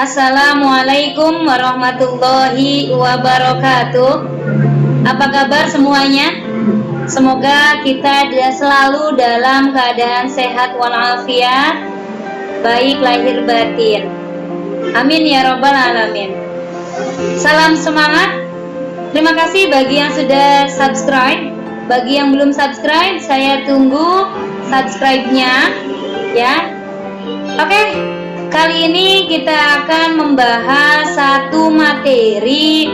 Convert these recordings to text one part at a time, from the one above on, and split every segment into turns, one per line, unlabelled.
Assalamualaikum warahmatullahi wabarakatuh. Apa kabar semuanya? Semoga kita selalu dalam keadaan sehat walafiat, baik lahir batin. Amin ya robbal alamin. Salam semangat. Terima kasih bagi yang sudah subscribe. Bagi yang belum subscribe, saya tunggu subscribe-nya ya. Oke, kali ini kita akan membahas satu materi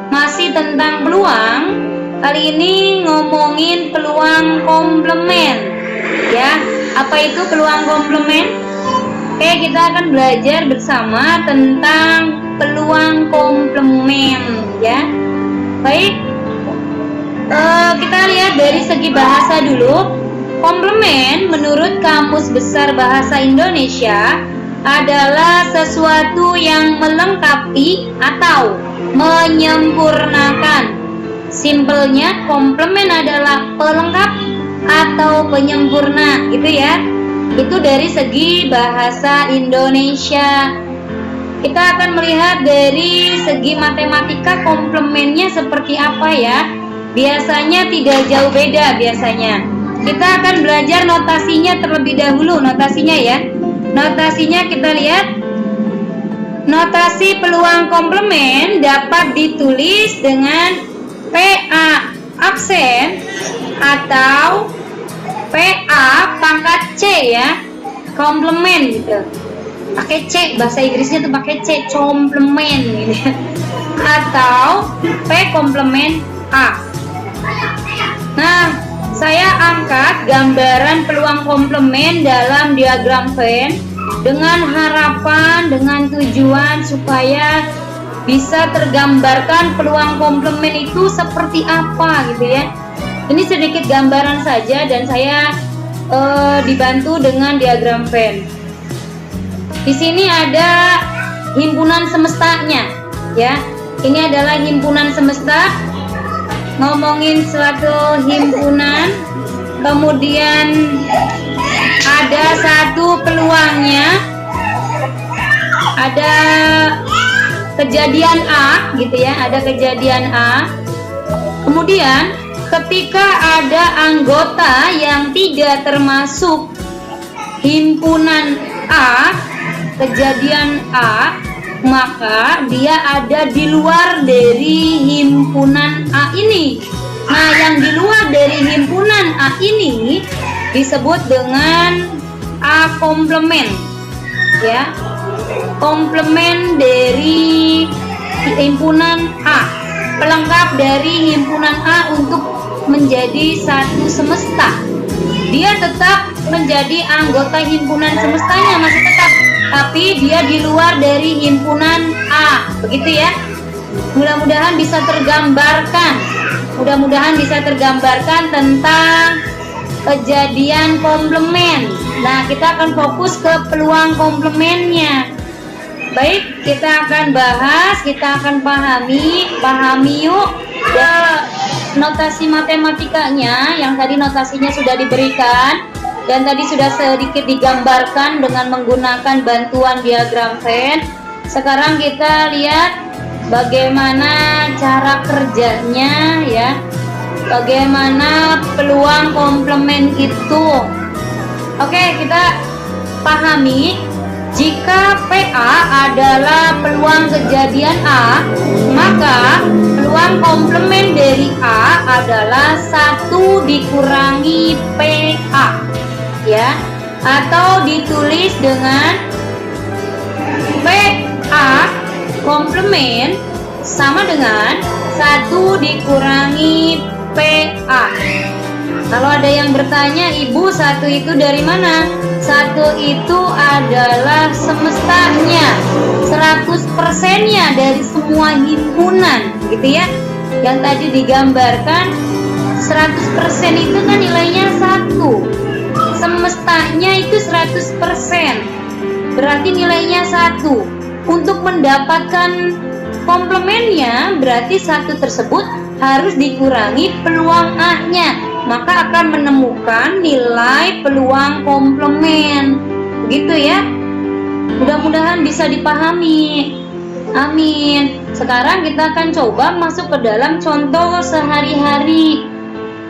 masih tentang peluang. Kali ini ngomongin peluang komplement ya. Apa itu peluang komplement? Oke, kita akan belajar bersama tentang peluang komplement ya. Baik, kita lihat dari segi bahasa dulu. Komplement menurut Kamus Besar Bahasa Indonesia adalah sesuatu yang melengkapi atau menyempurnakan. Simpelnya, komplement adalah pelengkap atau penyempurna, gitu ya. Itu dari segi bahasa Indonesia. Kita akan melihat dari segi matematika komplementnya seperti apa ya. Biasanya tidak jauh beda biasanya. Kita akan belajar notasinya terlebih dahulu, notasinya ya. Notasinya kita lihat. Notasi peluang komplement dapat ditulis dengan PA aksen atau PA pangkat C ya. Komplement gitu. Pakai C, bahasa Inggrisnya tuh pakai C, komplement gitu. Atau P komplement A. Nah, saya angkat gambaran peluang komplement dalam diagram Venn dengan harapan, dengan tujuan supaya bisa tergambarkan peluang komplement itu seperti apa gitu ya. Ini sedikit gambaran saja dan saya dibantu dengan diagram Venn. Di sini ada himpunan semestanya ya. Ini adalah himpunan semesta. Ngomongin suatu himpunan, kemudian ada satu peluangnya, ada kejadian A gitu ya, ada kejadian A. Kemudian ketika ada anggota yang tidak termasuk himpunan A, kejadian A, maka dia ada di luar dari himpunan A ini. Nah, yang di luar dari himpunan A ini disebut dengan A komplement ya. Komplement dari himpunan A, pelengkap dari himpunan A untuk menjadi satu semesta. Dia tetap menjadi anggota himpunan semestanya, masih tetap, tapi dia di luar dari himpunan A, begitu ya. Mudah-mudahan bisa tergambarkan. Mudah-mudahan bisa tergambarkan tentang kejadian komplement. Nah, kita akan fokus ke peluang komplementnya. Baik, kita akan bahas, kita akan pahami yuk notasi matematikanya yang tadi notasinya sudah diberikan. Dan tadi sudah sedikit digambarkan dengan menggunakan bantuan diagram Venn. Sekarang kita lihat bagaimana cara kerjanya ya. Bagaimana peluang komplement itu. Oke, kita pahami jika PA adalah peluang kejadian A, maka peluang komplement dari A adalah 1 dikurangi PA. Ya, atau ditulis dengan PA komplement sama dengan 1 dikurangi PA. Kalau ada yang bertanya, Ibu 1 itu dari mana? 1 itu adalah semestanya, 100%-nya dari semua himpunan gitu ya. Yang tadi digambarkan 100% itu kan nilainya 1. Semestanya itu 100%, berarti nilainya 1. Untuk mendapatkan komplementnya berarti 1 tersebut harus dikurangi peluang A-nya, maka akan menemukan nilai peluang komplement, begitu ya. Mudah-mudahan bisa dipahami. Amin. Sekarang kita akan coba masuk ke dalam contoh sehari-hari.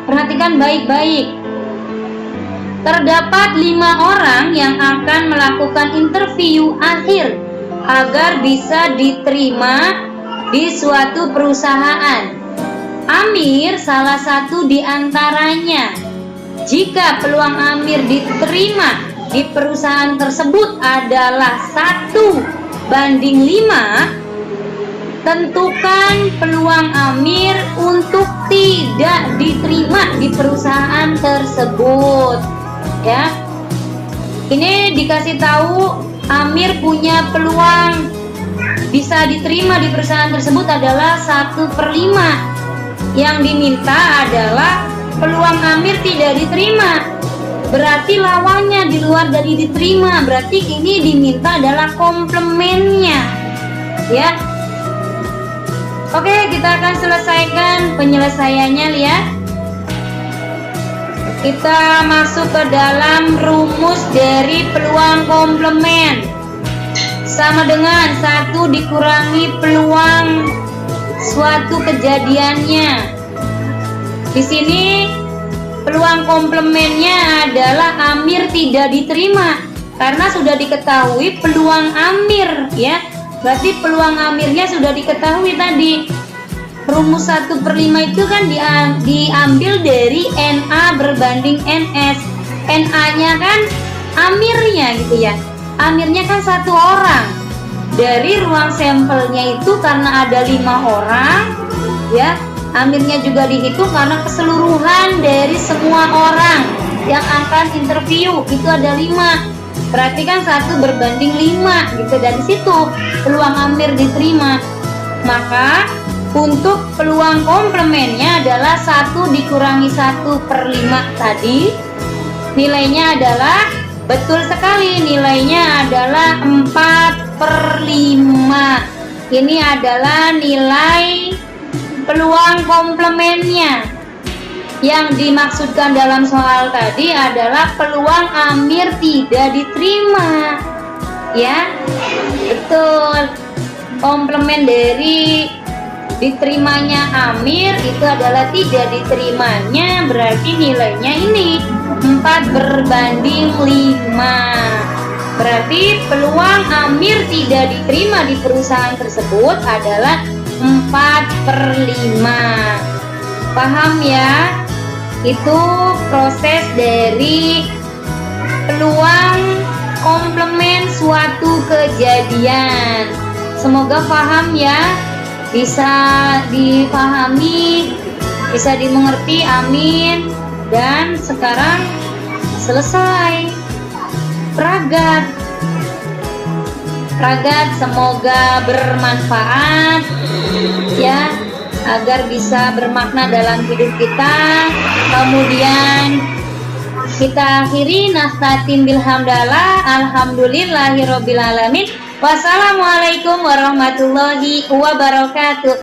Perhatikan baik-baik. Terdapat 5 orang yang akan melakukan interview akhir agar bisa diterima di suatu perusahaan. Amir salah satu di antaranya. Jika peluang Amir diterima di perusahaan tersebut adalah 1:5, tentukan peluang Amir untuk tidak diterima di perusahaan tersebut. Ya, ini dikasih tahu Amir punya peluang bisa diterima di perusahaan tersebut adalah 1/5. Yang diminta adalah peluang Amir tidak diterima. Berarti lawannya di luar dari diterima. Berarti ini diminta adalah komplemennya. Ya. Oke, kita akan selesaikan penyelesaiannya, lihat. Kita masuk ke dalam rumus dari peluang komplemen. Sama dengan 1 dikurangi peluang suatu kejadiannya. Di sini peluang komplemennya adalah Amir tidak diterima karena sudah diketahui peluang Amir, ya. Berarti peluang Amirnya sudah diketahui tadi. Rumus 1/5 itu kan diambil dari NA berbanding NS. NA-nya kan Amirnya gitu ya. Amirnya kan 1 orang. Dari ruang sampelnya itu karena ada 5 orang, ya. Amirnya juga dihitung karena keseluruhan dari semua orang yang akan interview itu ada 5. Berarti kan 1/5 gitu. Dari situ peluang Amir diterima. Maka untuk peluang komplemennya adalah 1 dikurangi 1/5 tadi. Nilainya adalah, betul sekali, nilainya adalah 4/5. Ini adalah nilai peluang komplemennya. Yang dimaksudkan dalam soal tadi adalah peluang Amir tidak diterima. Ya, betul. Komplemen dari diterimanya Amir itu adalah tidak diterimanya, berarti nilainya ini 4/5. Berarti peluang Amir tidak diterima di perusahaan tersebut adalah 4/5. Paham ya? Itu proses dari peluang komplemen suatu kejadian. Semoga paham ya, bisa dipahami, bisa dimengerti, amin. Dan sekarang selesai Ragat. Semoga bermanfaat ya, agar bisa bermakna dalam hidup kita. Kemudian kita akhiri nastatim bilhamdalah, alhamdulillahirobbilalamin. Wassalamualaikum warahmatullahi wabarakatuh.